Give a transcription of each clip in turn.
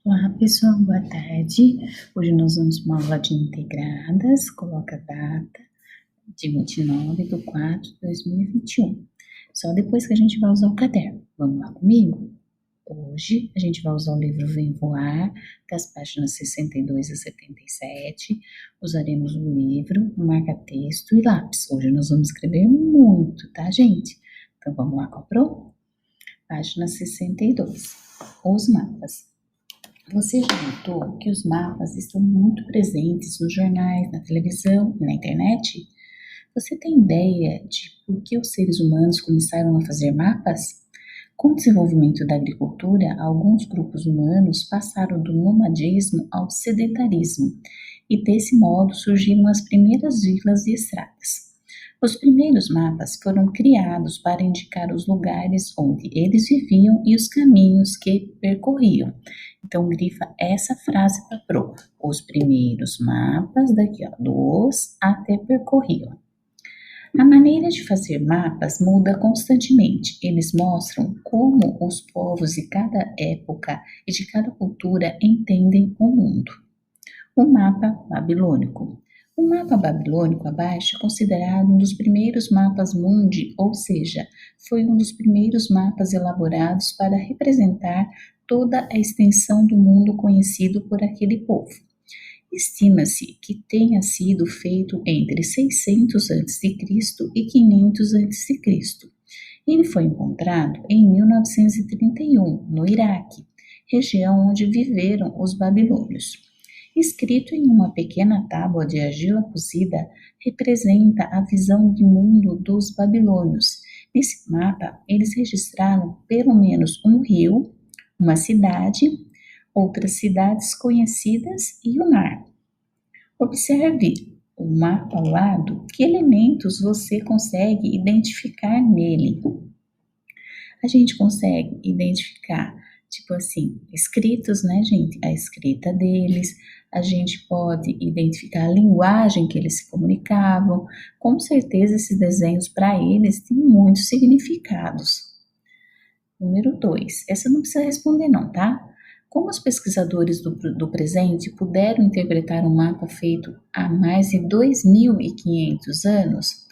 Olá, pessoal, boa tarde. Hoje nós vamos para uma aula de integradas. Coloca a data de 29/4/2021. Só depois que a gente vai usar o caderno. Vamos lá comigo? Hoje a gente vai usar o livro Vem Voar, das páginas 62 a 77. Usaremos o livro, marca-texto e lápis. Hoje nós vamos escrever muito, tá, gente? Então vamos lá, comprou? Página 62. Os mapas. Você já notou que os mapas estão muito presentes nos jornais, na televisão e na internet? Você tem ideia de por que os seres humanos começaram a fazer mapas? Com o desenvolvimento da agricultura, alguns grupos humanos passaram do nomadismo ao sedentarismo, e desse modo surgiram as primeiras vilas e estradas. Os primeiros mapas foram criados para indicar os lugares onde eles viviam e os caminhos que percorriam. Então, grifa essa frase para a prova. Os primeiros mapas, daqui ó, dos até percorriam. A maneira de fazer mapas muda constantemente. Eles mostram como os povos de cada época e de cada cultura entendem o mundo. O mapa babilônico. O mapa babilônico abaixo é considerado um dos primeiros mapas mundi, ou seja, foi um dos primeiros mapas elaborados para representar toda a extensão do mundo conhecido por aquele povo. Estima-se que tenha sido feito entre 600 a.C. e 500 a.C. Ele foi encontrado em 1931, no Iraque, região onde viveram os babilônios. Escrito em uma pequena tábua de argila cozida, representa a visão de mundo dos babilônios. Nesse mapa, eles registraram pelo menos um rio, uma cidade, outras cidades conhecidas e o mar. Observe o mapa ao lado, que elementos você consegue identificar nele. A gente consegue identificar, tipo assim, escritos, né, gente? A escrita deles, a gente pode identificar a linguagem que eles se comunicavam. Com certeza, esses desenhos para eles têm muitos significados. Número 2. Essa não precisa responder não, tá? Como os pesquisadores do presente puderam interpretar um mapa feito há mais de 2.500 anos?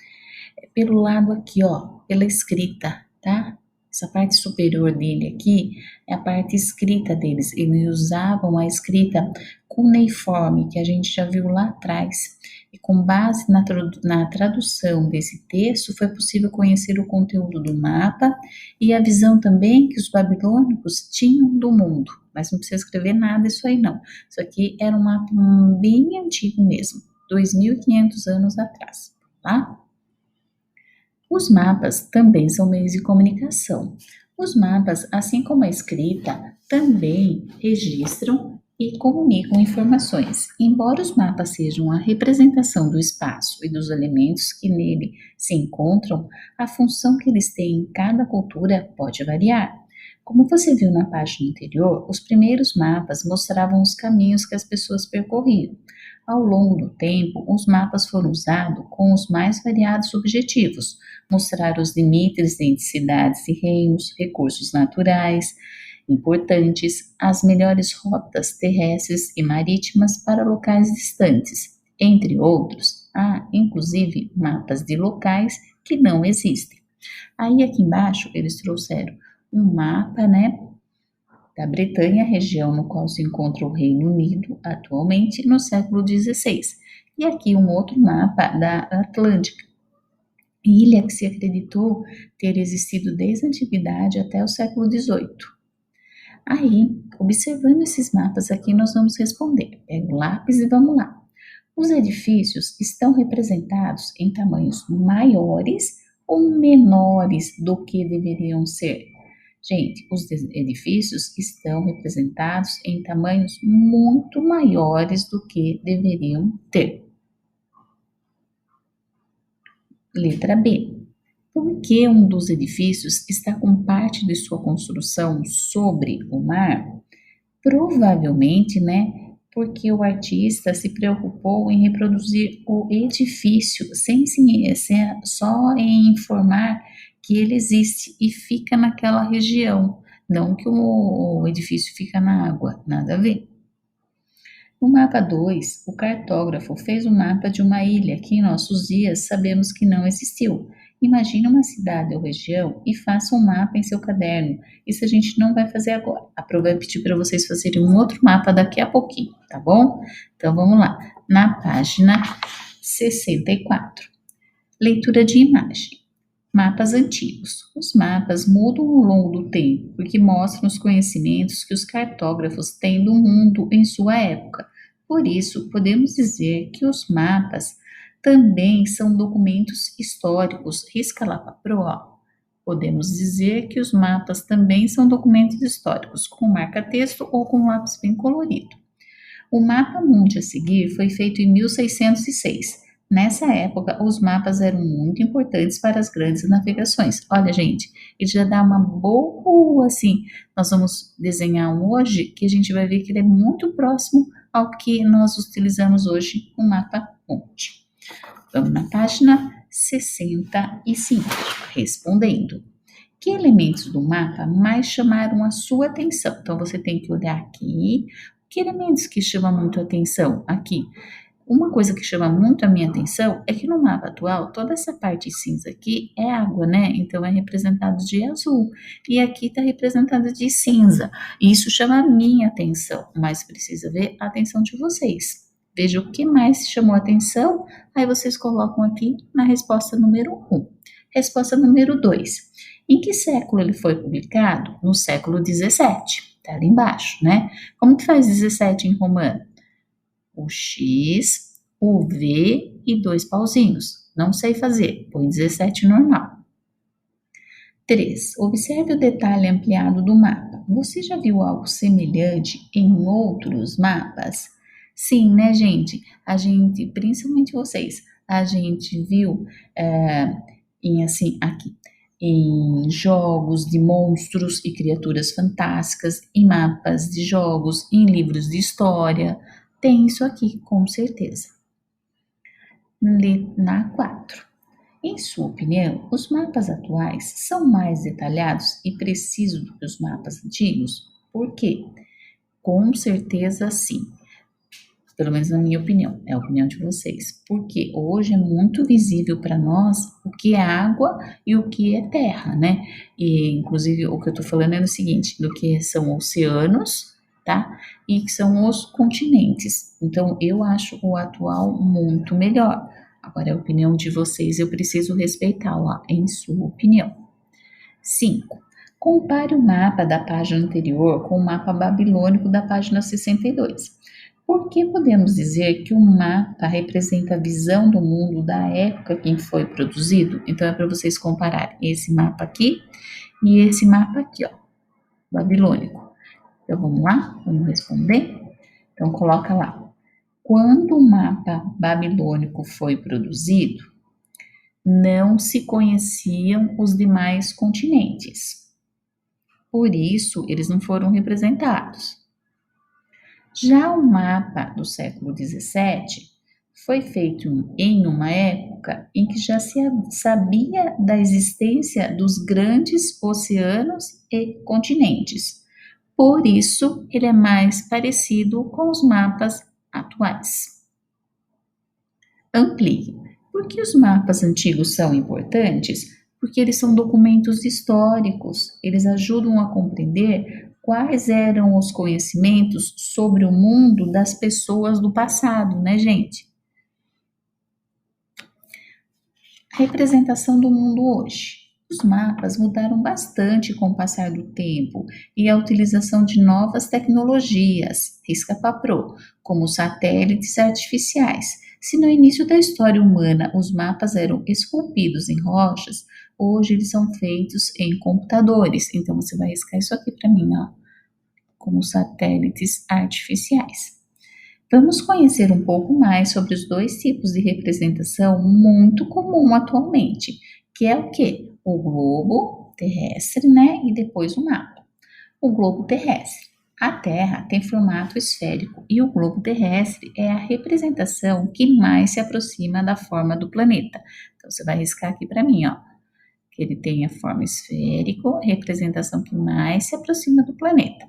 Pelo lado aqui, ó, pela escrita, tá? Essa parte superior dele aqui é a parte escrita deles. Eles usavam a escrita cuneiforme, que a gente já viu lá atrás. E com base na tradução desse texto, foi possível conhecer o conteúdo do mapa e a visão também que os babilônicos tinham do mundo. Mas não precisa escrever nada isso aí não. Isso aqui era um mapa bem antigo mesmo, 2.500 anos atrás, tá? Os mapas também são meios de comunicação. Os mapas, assim como a escrita, também registram e comunicam informações. Embora os mapas sejam a representação do espaço e dos elementos que nele se encontram, a função que eles têm em cada cultura pode variar. Como você viu na página anterior, os primeiros mapas mostravam os caminhos que as pessoas percorriam. Ao longo do tempo, os mapas foram usados com os mais variados objetivos: mostrar os limites entre cidades e reinos, recursos naturais importantes, as melhores rotas terrestres e marítimas para locais distantes, entre outros. Há, inclusive, mapas de locais que não existem. Aí aqui embaixo eles trouxeram um mapa, né, da Bretanha, região no qual se encontra o Reino Unido atualmente, no século XVI. E aqui um outro mapa da Atlântica, ilha que se acreditou ter existido desde a antiguidade até o século XVIII. Aí, observando esses mapas aqui, nós vamos responder. Pega o lápis e vamos lá. Os edifícios estão representados em tamanhos maiores ou menores do que deveriam ser? Gente, os edifícios estão representados em tamanhos muito maiores do que deveriam ter. Letra B. Por que um dos edifícios está com parte de sua construção sobre o mar? Provavelmente, né, porque o artista se preocupou em reproduzir o edifício só em informar que ele existe e fica naquela região. Não que o edifício fica na água, nada a ver. No mapa 2, o cartógrafo fez o mapa de uma ilha que em nossos dias sabemos que não existiu. Imagine uma cidade ou região e faça um mapa em seu caderno. Isso a gente não vai fazer agora. Aproveito e pedir para vocês fazerem um outro mapa daqui a pouquinho, tá bom? Então vamos lá. Na página 64. Leitura de imagem. Mapas antigos. Os mapas mudam ao longo do tempo, porque mostram os conhecimentos que os cartógrafos têm do mundo em sua época. Por isso, podemos dizer que os mapas também são documentos históricos. Risca lá para pro, ó. Podemos dizer que os mapas também são documentos históricos, com marca-texto ou com lápis bem colorido. O mapa mundi a seguir foi feito em 1606. Nessa época, os mapas eram muito importantes para as grandes navegações. Olha, gente, ele já dá uma boa, assim, nós vamos desenhar um hoje, que a gente vai ver que ele é muito próximo ao que nós utilizamos hoje, o mapa mundi. Vamos na página 65, respondendo. Que elementos do mapa mais chamaram a sua atenção? Então, você tem que olhar aqui. Que elementos que chamam muito a atenção aqui? Uma coisa que chama muito a minha atenção é que no mapa atual, toda essa parte cinza aqui é água, né? Então é representado de azul. E aqui está representado de cinza. E isso chama a minha atenção, mas precisa ver a atenção de vocês. Veja o que mais chamou a atenção, aí vocês colocam aqui na resposta número 1. Resposta número 2. Em que século ele foi publicado? No século 17. Tá ali embaixo, né? Como que faz 17 em romano? O X, o V e 2 pauzinhos. Não sei fazer, põe 17 normal. 3. Observe o detalhe ampliado do mapa. Você já viu algo semelhante em outros mapas? Sim, né, gente? A gente, principalmente vocês, a gente viu em jogos de monstros e criaturas fantásticas, em mapas de jogos, em livros de história. Tem isso aqui, com certeza. Na 4. Em sua opinião, os mapas atuais são mais detalhados e precisos do que os mapas antigos? Por quê? Com certeza sim. Pelo menos na minha opinião, é a opinião de vocês. Porque hoje é muito visível para nós o que é água e o que é terra, né? E, inclusive, o que eu tô falando é o seguinte, do que são oceanos, tá? E que são os continentes. Então, eu acho o atual muito melhor. Agora, é a opinião de vocês, eu preciso respeitá-la em sua opinião. 5. Compare o mapa da página anterior com o mapa babilônico da página 62. Por que podemos dizer que o mapa representa a visão do mundo da época em que foi produzido? Então, é para vocês compararem esse mapa aqui e esse mapa aqui, ó, babilônico. Então, vamos lá? Vamos responder? Então, coloca lá. Quando o mapa babilônico foi produzido, não se conheciam os demais continentes. Por isso, eles não foram representados. Já o mapa do século XVII foi feito em uma época em que já se sabia da existência dos grandes oceanos e continentes. Por isso, ele é mais parecido com os mapas atuais. Amplie. Por que os mapas antigos são importantes? Porque eles são documentos históricos, eles ajudam a compreender quais eram os conhecimentos sobre o mundo das pessoas do passado, né, gente? Representação do mundo hoje. Os mapas mudaram bastante com o passar do tempo e a utilização de novas tecnologias, risca paprô, como satélites artificiais. Se no início da história humana os mapas eram esculpidos em rochas, hoje eles são feitos em computadores. Então você vai riscar isso aqui para mim, ó, como satélites artificiais. Vamos conhecer um pouco mais sobre os dois tipos de representação muito comum atualmente, que é o quê? O globo terrestre, né? E depois o mapa. O globo terrestre. A Terra tem formato esférico e o globo terrestre é a representação que mais se aproxima da forma do planeta. Então, você vai riscar aqui para mim, ó, que ele tem a forma esférica, representação que mais se aproxima do planeta.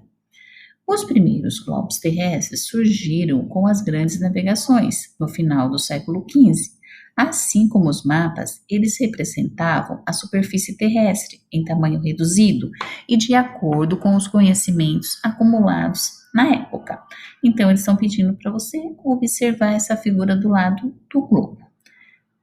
Os primeiros globos terrestres surgiram com as grandes navegações, no final do século XV. Assim como os mapas, eles representavam a superfície terrestre em tamanho reduzido e de acordo com os conhecimentos acumulados na época. Então, eles estão pedindo para você observar essa figura do lado do globo.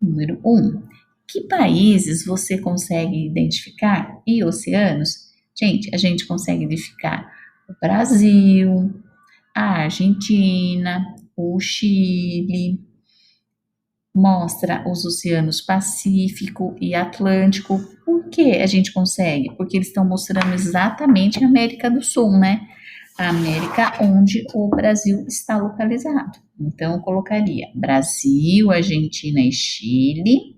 Número 1. Que países você consegue identificar e oceanos? Gente, a gente consegue identificar o Brasil, a Argentina, o Chile. Mostra os oceanos Pacífico e Atlântico. Por que a gente consegue? Porque eles estão mostrando exatamente a América do Sul, né? A América onde o Brasil está localizado. Então, eu colocaria Brasil, Argentina e Chile,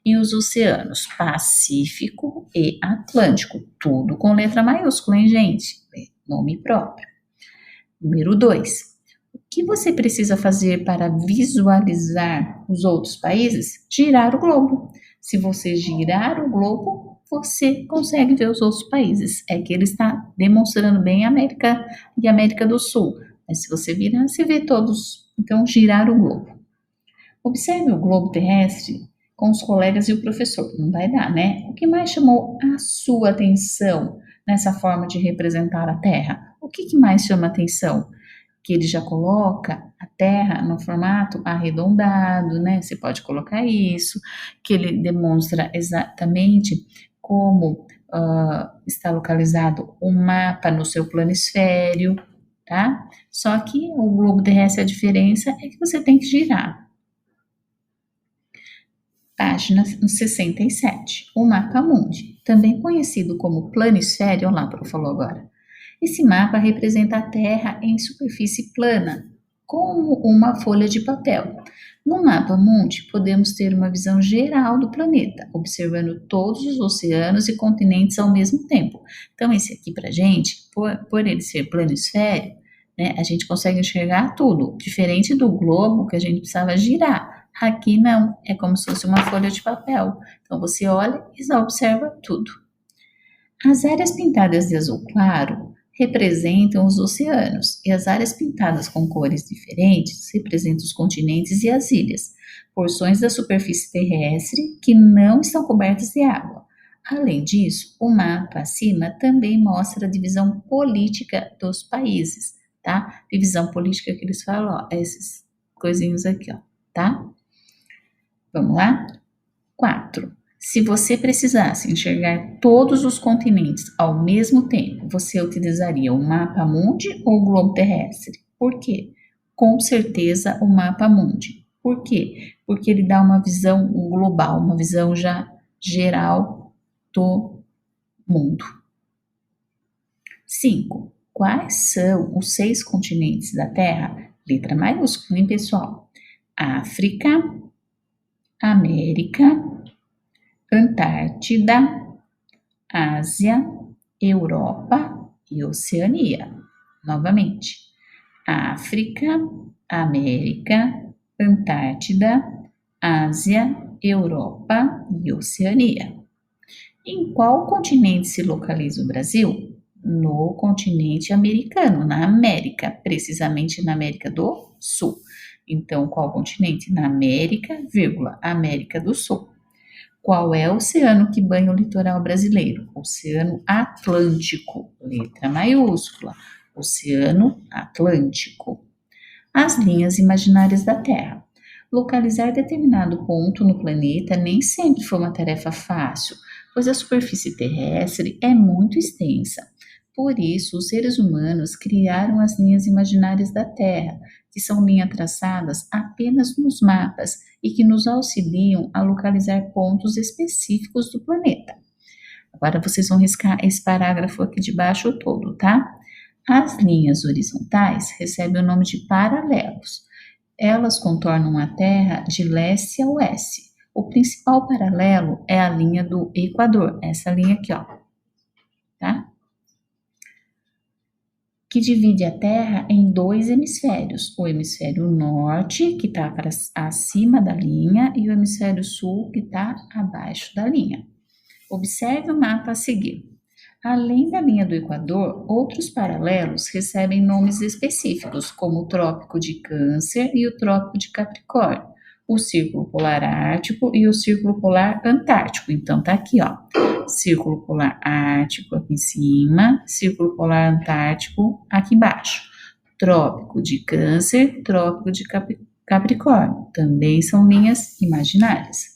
e os oceanos Pacífico e Atlântico. Tudo com letra maiúscula, hein, gente? Nome próprio. Número 2. O que você precisa fazer para visualizar os outros países? Girar o globo. Se você girar o globo, você consegue ver os outros países. É que ele está demonstrando bem a América e a América do Sul. Mas se você virar, você vê todos. Então, girar o globo. Observe o globo terrestre com os colegas e o professor. Não vai dar, né? O que mais chamou a sua atenção nessa forma de representar a Terra? O que mais chama a atenção? Que ele já coloca a Terra no formato arredondado, né? Você pode colocar isso, que ele demonstra exatamente como está localizado o mapa no seu planisfério, tá? Só que o globo terrestre, a diferença é que você tem que girar. Página 67, o mapa mundi, também conhecido como planisfério, olha lá, o falou agora. Esse mapa representa a Terra em superfície plana, como uma folha de papel. No mapa mundi, podemos ter uma visão geral do planeta, observando todos os oceanos e continentes ao mesmo tempo. Então, esse aqui pra gente, por ele ser planisfério, né, a gente consegue enxergar tudo, diferente do globo que a gente precisava girar. Aqui não, é como se fosse uma folha de papel. Então, você olha e já observa tudo. As áreas pintadas de azul claro representam os oceanos, e as áreas pintadas com cores diferentes representam os continentes e as ilhas, porções da superfície terrestre que não estão cobertas de água. Além disso, o mapa acima também mostra a divisão política dos países, tá? Divisão política que eles falam, ó, esses coisinhos aqui, ó, tá? Vamos lá? 4. Se você precisasse enxergar todos os continentes ao mesmo tempo, você utilizaria o mapa mundi ou o globo terrestre? Por quê? Com certeza o mapa mundi. Por quê? Porque ele dá uma visão global, uma visão já geral do mundo. 5. Quais são os 6 continentes da Terra? Letra maiúscula, hein, pessoal? África, América, Antártida, Ásia, Europa e Oceania. Novamente, África, América, Antártida, Ásia, Europa e Oceania. Em qual continente se localiza o Brasil? No continente americano, na América, precisamente na América do Sul. Então, qual continente? Na América, América do Sul. Qual é o oceano que banha o litoral brasileiro? Oceano Atlântico, letra maiúscula, Oceano Atlântico. As linhas imaginárias da Terra. Localizar determinado ponto no planeta nem sempre foi uma tarefa fácil, pois a superfície terrestre é muito extensa. Por isso, os seres humanos criaram as linhas imaginárias da Terra, que são linhas traçadas apenas nos mapas e que nos auxiliam a localizar pontos específicos do planeta. Agora vocês vão riscar esse parágrafo aqui de baixo todo, tá? As linhas horizontais recebem o nome de paralelos. Elas contornam a Terra de leste a oeste. O principal paralelo é a linha do Equador, essa linha aqui, ó, tá? Que divide a Terra em 2 hemisférios, o hemisfério norte, que está acima da linha, e o hemisfério sul, que está abaixo da linha. Observe o mapa a seguir. Além da linha do Equador, outros paralelos recebem nomes específicos, como o Trópico de Câncer e o Trópico de Capricórnio, o Círculo Polar Ártico e o Círculo Polar Antártico. Então, tá aqui, ó. Círculo Polar Ártico aqui em cima, Círculo Polar Antártico aqui embaixo. Trópico de Câncer, Trópico de Capricórnio. Também são linhas imaginárias.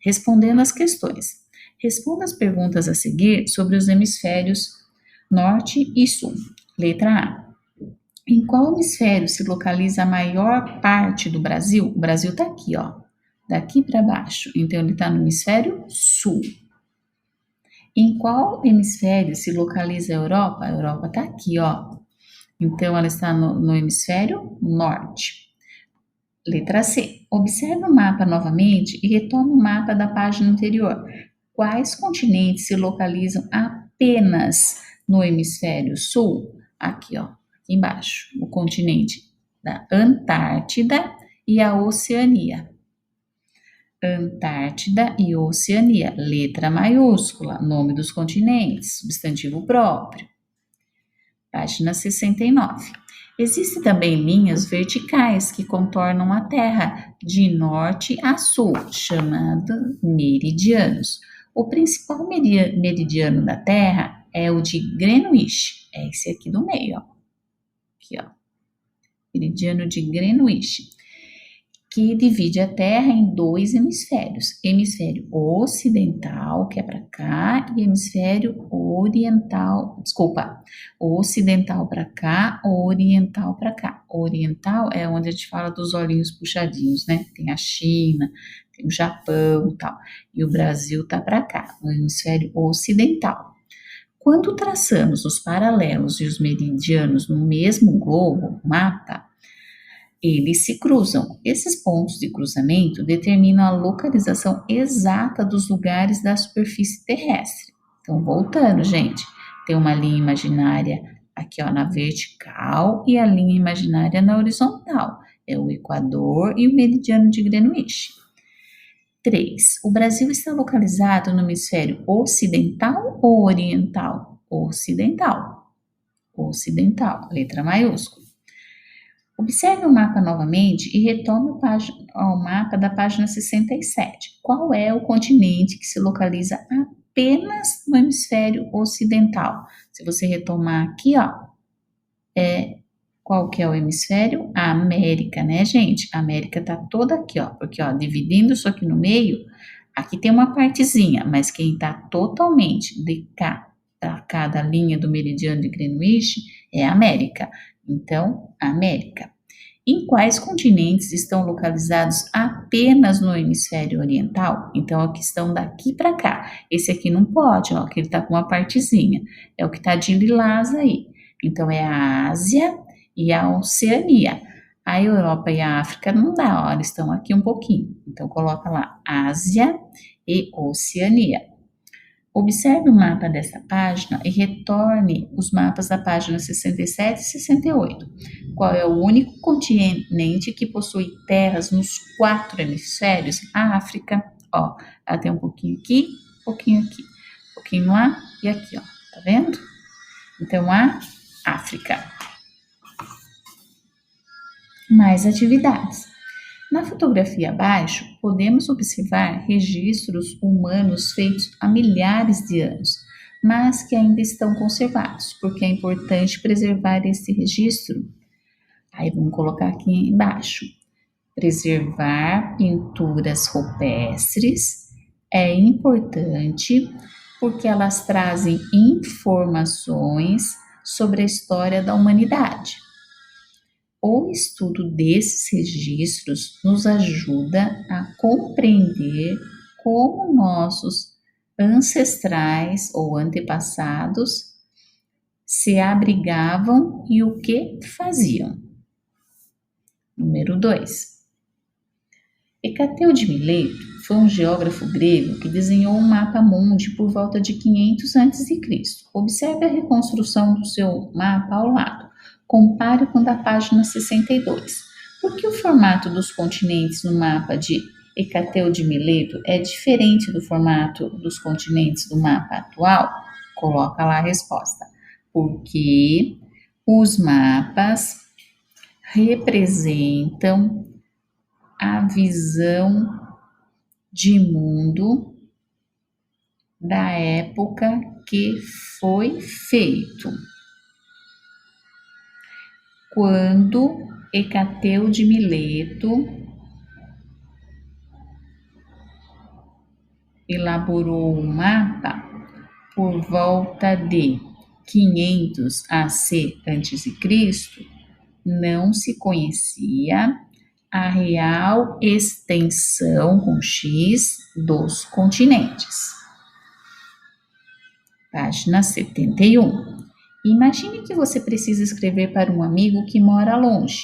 Respondendo às questões. Responda as perguntas a seguir sobre os hemisférios norte e sul. Letra A. Em qual hemisfério se localiza a maior parte do Brasil? O Brasil está aqui, ó, daqui para baixo. Então, ele está no hemisfério sul. Em qual hemisfério se localiza a Europa? A Europa está aqui, ó. Então, ela está no hemisfério norte. Letra C. Observe o mapa novamente e retome o mapa da página anterior. Quais continentes se localizam apenas no hemisfério sul? Aqui, ó, aqui embaixo, o continente da Antártida e a Oceania. Antártida e Oceania, letra maiúscula, nome dos continentes, substantivo próprio. Página 69. Existem também linhas verticais que contornam a Terra de norte a sul, chamadas meridianos. O principal meridiano da Terra é o de Greenwich, é esse aqui do meio, ó. Aqui, ó. Meridiano de Greenwich, que divide a Terra em dois hemisférios. Hemisfério ocidental, que é para cá, e hemisfério oriental, ocidental para cá, oriental para cá. Oriental é onde a gente fala dos olhinhos puxadinhos, né? Tem a China, tem o Japão e tal. E o Brasil tá para cá, no hemisfério ocidental. Quando traçamos os paralelos e os meridianos no mesmo globo, mapa, eles se cruzam. Esses pontos de cruzamento determinam a localização exata dos lugares da superfície terrestre. Então, voltando, gente, tem uma linha imaginária aqui, ó, na vertical e a linha imaginária na horizontal. É o Equador e o meridiano de Greenwich. 3. O Brasil está localizado no hemisfério ocidental ou oriental? Ocidental. Ocidental, letra maiúscula. Observe o mapa novamente e retome o mapa da página 67. Qual é o continente que se localiza apenas no hemisfério ocidental? Se você retomar aqui, ó, qual que é o hemisfério? A América, né, gente? A América tá toda aqui, ó, porque, ó, dividindo isso aqui no meio, aqui tem uma partezinha, mas quem tá totalmente de cá para cá da linha do meridiano de Greenwich é a América. Então, América. Em quais continentes estão localizados apenas no hemisfério oriental? Então, aqui estão daqui para cá. Esse aqui não pode, ó, que ele tá com uma partezinha. É o que tá de lilás aí. Então, é a Ásia e a Oceania. A Europa e a África não dá, ó, eles estão aqui um pouquinho. Então, coloca lá Ásia e Oceania. Observe o mapa dessa página e retorne os mapas da página 67 e 68. Qual é o único continente que possui terras nos 4 hemisférios? A África, ó, ela tem um pouquinho aqui, um pouquinho lá e aqui, ó, tá vendo? Então, a África. Mais atividades. Na fotografia abaixo, podemos observar registros humanos feitos há milhares de anos, mas que ainda estão conservados, porque é importante preservar esse registro. Aí vamos colocar aqui embaixo. Preservar pinturas rupestres é importante porque elas trazem informações sobre a história da humanidade. O estudo desses registros nos ajuda a compreender como nossos ancestrais ou antepassados se abrigavam e o que faziam. Número 2. Hecateu de Mileto foi um geógrafo grego que desenhou um mapa mundi por volta de 500 a.C. Observe a reconstrução do seu mapa ao lado. Compare com o da página 62. Por que o formato dos continentes no mapa de Hecateu de Mileto é diferente do formato dos continentes do mapa atual? Coloca lá a resposta. Porque os mapas representam a visão de mundo da época que foi feito. Quando Hecateu de Mileto elaborou o mapa por volta de 500 AC a.C., não se conhecia a real extensão com X dos continentes. Página 71. Imagine que você precisa escrever para um amigo que mora longe.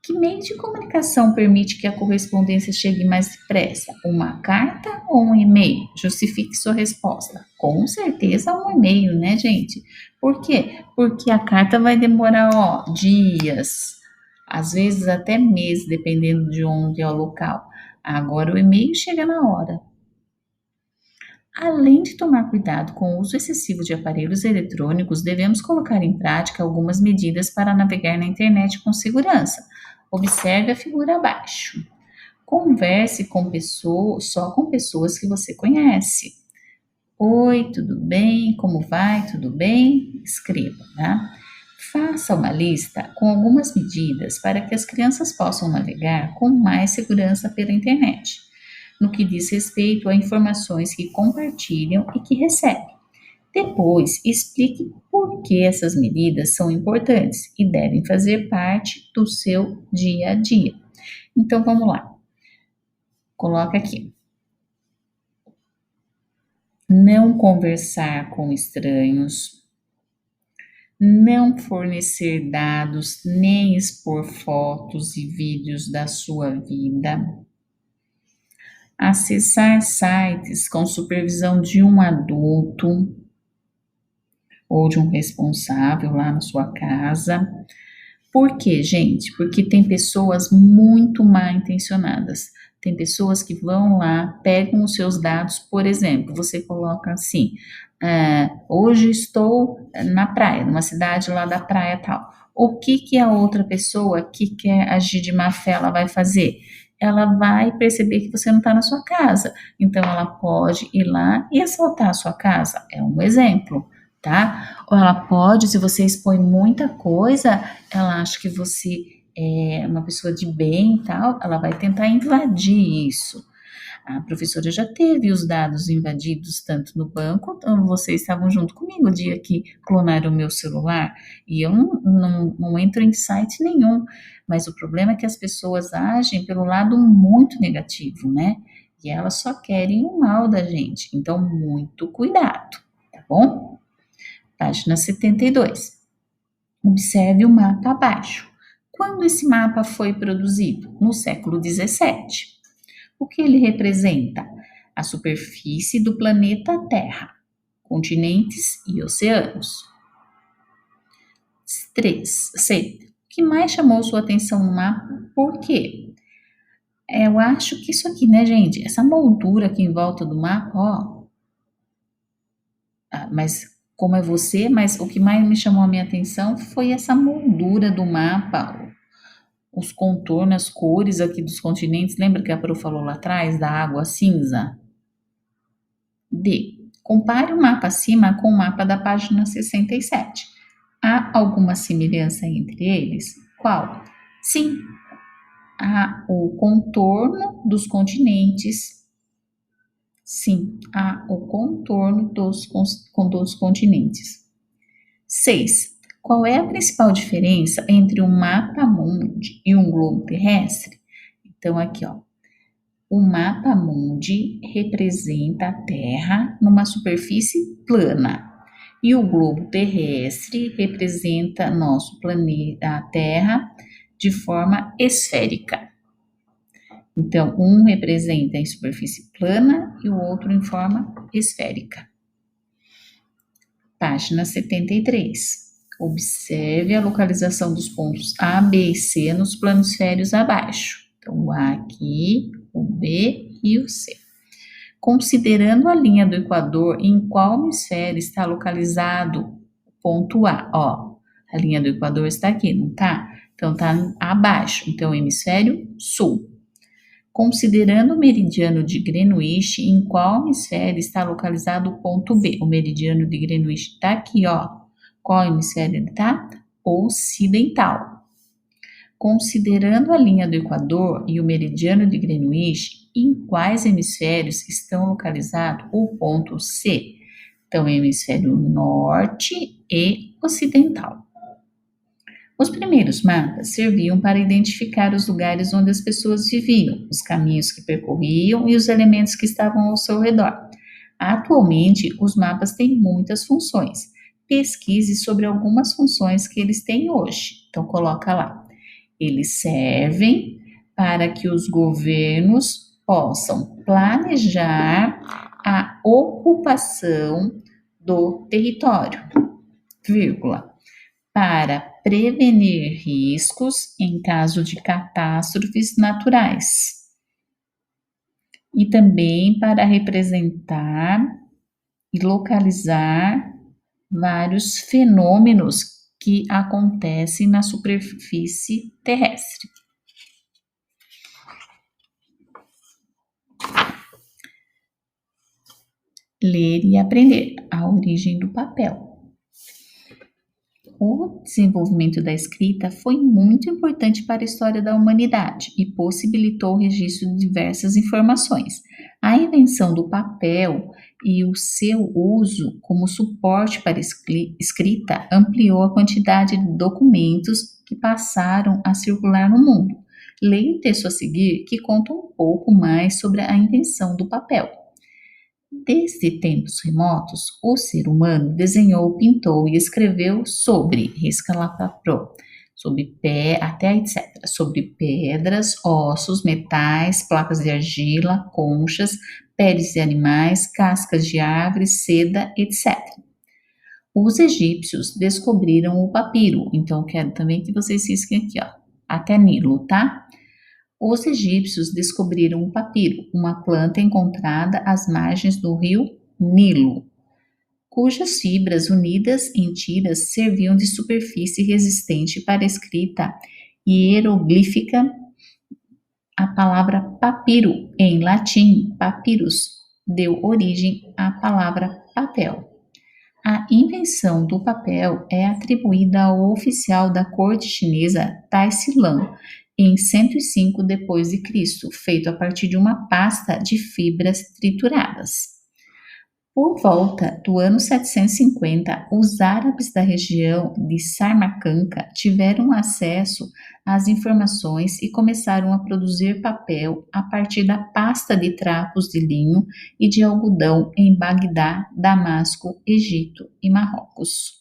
Que meio de comunicação permite que a correspondência chegue mais depressa? Uma carta ou um e-mail? Justifique sua resposta. Com certeza um e-mail, né, gente? Por quê? Porque a carta vai demorar, dias, às vezes até meses, dependendo de onde é o local. Agora o e-mail chega na hora. Além de tomar cuidado com o uso excessivo de aparelhos eletrônicos, devemos colocar em prática algumas medidas para navegar na internet com segurança. Observe a figura abaixo. Converse só com pessoas que você conhece. Oi, tudo bem? Como vai? Tudo bem? Escreva, tá? Faça uma lista com algumas medidas para que as crianças possam navegar com mais segurança pela internet, no que diz respeito a informações que compartilham e que recebem. Depois, explique por que essas medidas são importantes e devem fazer parte do seu dia a dia. Então, vamos lá. Coloca aqui. Não conversar com estranhos, não fornecer dados nem expor fotos e vídeos da sua vida, acessar sites com supervisão de um adulto ou de um responsável lá na sua casa. Por quê, gente? Porque tem pessoas muito mal intencionadas. Tem pessoas que vão lá, pegam os seus dados, por exemplo, você coloca assim, hoje estou na praia, numa cidade lá da praia tal. O que a outra pessoa que quer agir de má fé, ela vai fazer? Ela vai perceber que você não está na sua casa. Então, ela pode ir lá e assaltar a sua casa. É um exemplo, tá? Ou ela pode, se você expõe muita coisa, ela acha que você é uma pessoa de bem e tal, ela vai tentar invadir isso. A professora já teve os dados invadidos tanto no banco, então vocês estavam junto comigo o dia que clonaram o meu celular, e eu não entro em site nenhum, mas o problema é que as pessoas agem pelo lado muito negativo, né? E elas só querem o mal da gente, então muito cuidado, tá bom? Página 72. Observe o mapa abaixo. Quando esse mapa foi produzido? No século 17. O que ele representa? A superfície do planeta Terra, continentes e oceanos. 3. C. O que mais chamou sua atenção no mapa? Por quê? Eu acho que isso aqui, né, gente? Essa moldura aqui em volta do mapa, ó. Mas como é você, mas o que mais me chamou a minha atenção foi essa moldura do mapa, os contornos, as cores aqui dos continentes. Lembra que a Pro falou lá atrás da água cinza? D. Compare o mapa acima com o mapa da página 67. Há alguma semelhança entre eles? Qual? Sim, há o contorno dos continentes. Sim, há o contorno dos continentes. 6. Qual é a principal diferença entre um mapa mundi e um globo terrestre? Então, aqui, ó. O mapa mundi representa a Terra numa superfície plana. E o globo terrestre representa nosso planeta, a Terra, de forma esférica. Então, um representa em superfície plana e o outro em forma esférica. Página 73. Observe a localização dos pontos A, B e C nos planisférios abaixo. Então, o A aqui, o B e o C. Considerando a linha do Equador, em qual hemisfério está localizado o ponto A? Ó, a linha do Equador está aqui, não tá? Então, tá abaixo. Então, hemisfério sul. Considerando o meridiano de Greenwich, em qual hemisfério está localizado o ponto B? O meridiano de Greenwich está aqui, ó. Qual hemisfério ele está? Ocidental. Considerando a linha do Equador e o meridiano de Greenwich, em quais hemisférios estão localizados o ponto C? Então, hemisfério norte e ocidental. Os primeiros mapas serviam para identificar os lugares onde as pessoas viviam, os caminhos que percorriam e os elementos que estavam ao seu redor. Atualmente, os mapas têm muitas funções. Pesquise sobre algumas funções que eles têm hoje. Então, coloca lá. Eles servem para que os governos possam planejar a ocupação do território, vírgula, para prevenir riscos em caso de catástrofes naturais e também para representar e localizar vários fenômenos que acontecem na superfície terrestre. Ler e aprender a origem do papel. O desenvolvimento da escrita foi muito importante para a história da humanidade e possibilitou o registro de diversas informações. A invenção do papel e o seu uso como suporte para escrita ampliou a quantidade de documentos que passaram a circular no mundo. Leia o texto a seguir que conta um pouco mais sobre a invenção do papel. Desde tempos remotos, o ser humano desenhou, pintou e escreveu sobre, risca lá para pro, sobre até etc., sobre pedras, ossos, metais, placas de argila, conchas, peles de animais, cascas de árvores, seda, etc. Os egípcios descobriram o papiro, então quero também que vocês risquem aqui, ó, até Nilo, tá? Os egípcios descobriram o papiro, uma planta encontrada às margens do rio Nilo, cujas fibras unidas em tiras serviam de superfície resistente para a escrita hieroglífica. A palavra papiro, em latim, papyrus, deu origem à palavra papel. A invenção do papel é atribuída ao oficial da corte chinesa Tai Silan, em 105 d.C., feito a partir de uma pasta de fibras trituradas. Por volta do ano 750, os árabes da região de Samarcanda tiveram acesso às informações e começaram a produzir papel a partir da pasta de trapos de linho e de algodão em Bagdá, Damasco, Egito e Marrocos.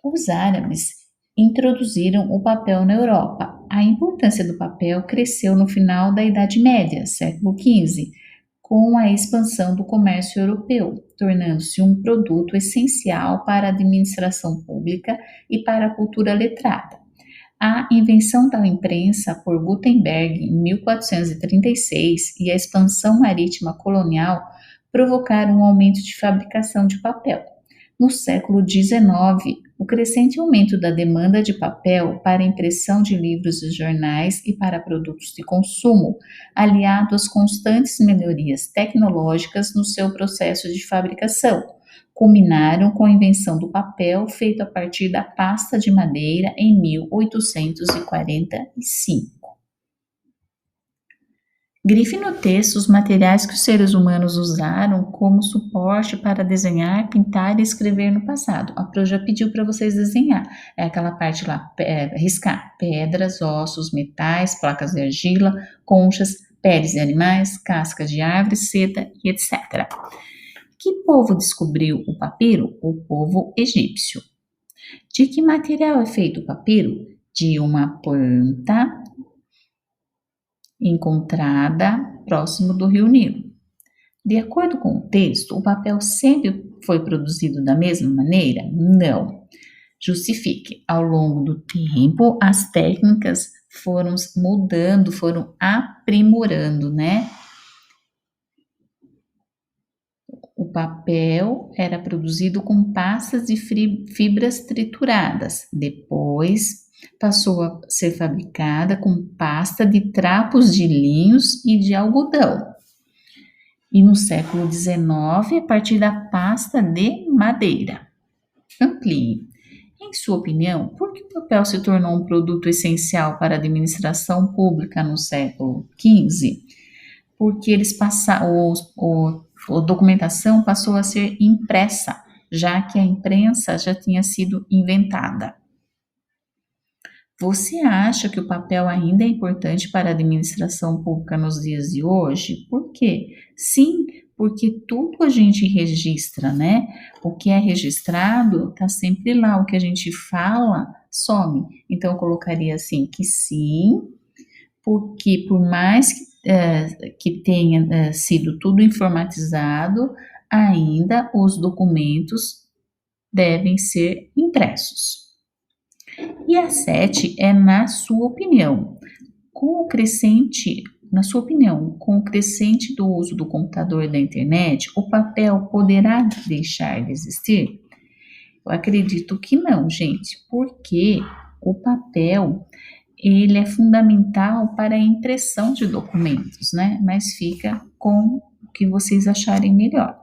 Os árabes introduziram o papel na Europa. A importância do papel cresceu no final da Idade Média, século XV, com a expansão do comércio europeu, tornando-se um produto essencial para a administração pública e para a cultura letrada. A invenção da imprensa por Gutenberg em 1436 e a expansão marítima colonial provocaram um aumento de fabricação de papel. No século XIX, o crescente aumento da demanda de papel para impressão de livros e jornais e para produtos de consumo, aliado às constantes melhorias tecnológicas no seu processo de fabricação, culminaram com a invenção do papel feito a partir da pasta de madeira em 1845. Grife no texto os materiais que os seres humanos usaram como suporte para desenhar, pintar e escrever no passado. A Pro já pediu para vocês desenhar. É aquela parte lá, riscar. Pedras, ossos, metais, placas de argila, conchas, peles de animais, cascas de árvores, seda e etc. Que povo descobriu o papiro? O povo egípcio. De que material é feito o papiro? De uma planta encontrada próximo do rio Nilo. De acordo com o texto, o papel sempre foi produzido da mesma maneira? Não. Justifique. Ao longo do tempo, as técnicas foram mudando, foram aprimorando, né? O papel era produzido com pastas de fibras trituradas. Depois passou a ser fabricada com pasta de trapos de linhos e de algodão. E no século XIX, a partir da pasta de madeira. Amplie. Em sua opinião, por que o papel se tornou um produto essencial para a administração pública no século XV? Porque eles passaram, a documentação passou a ser impressa, já que a imprensa já tinha sido inventada. Você acha que o papel ainda é importante para a administração pública nos dias de hoje? Por quê? Sim, porque tudo a gente registra, né? O que é registrado está sempre lá, o que a gente fala some. Então eu colocaria assim que sim, porque por mais que tenha sido tudo informatizado, ainda os documentos devem ser impressos. E a 7 é na sua opinião. Na sua opinião, com o crescente do uso do computador e da internet, o papel poderá deixar de existir? Eu acredito que não, gente, porque o papel ele é fundamental para a impressão de documentos, né? Mas fica com o que vocês acharem melhor.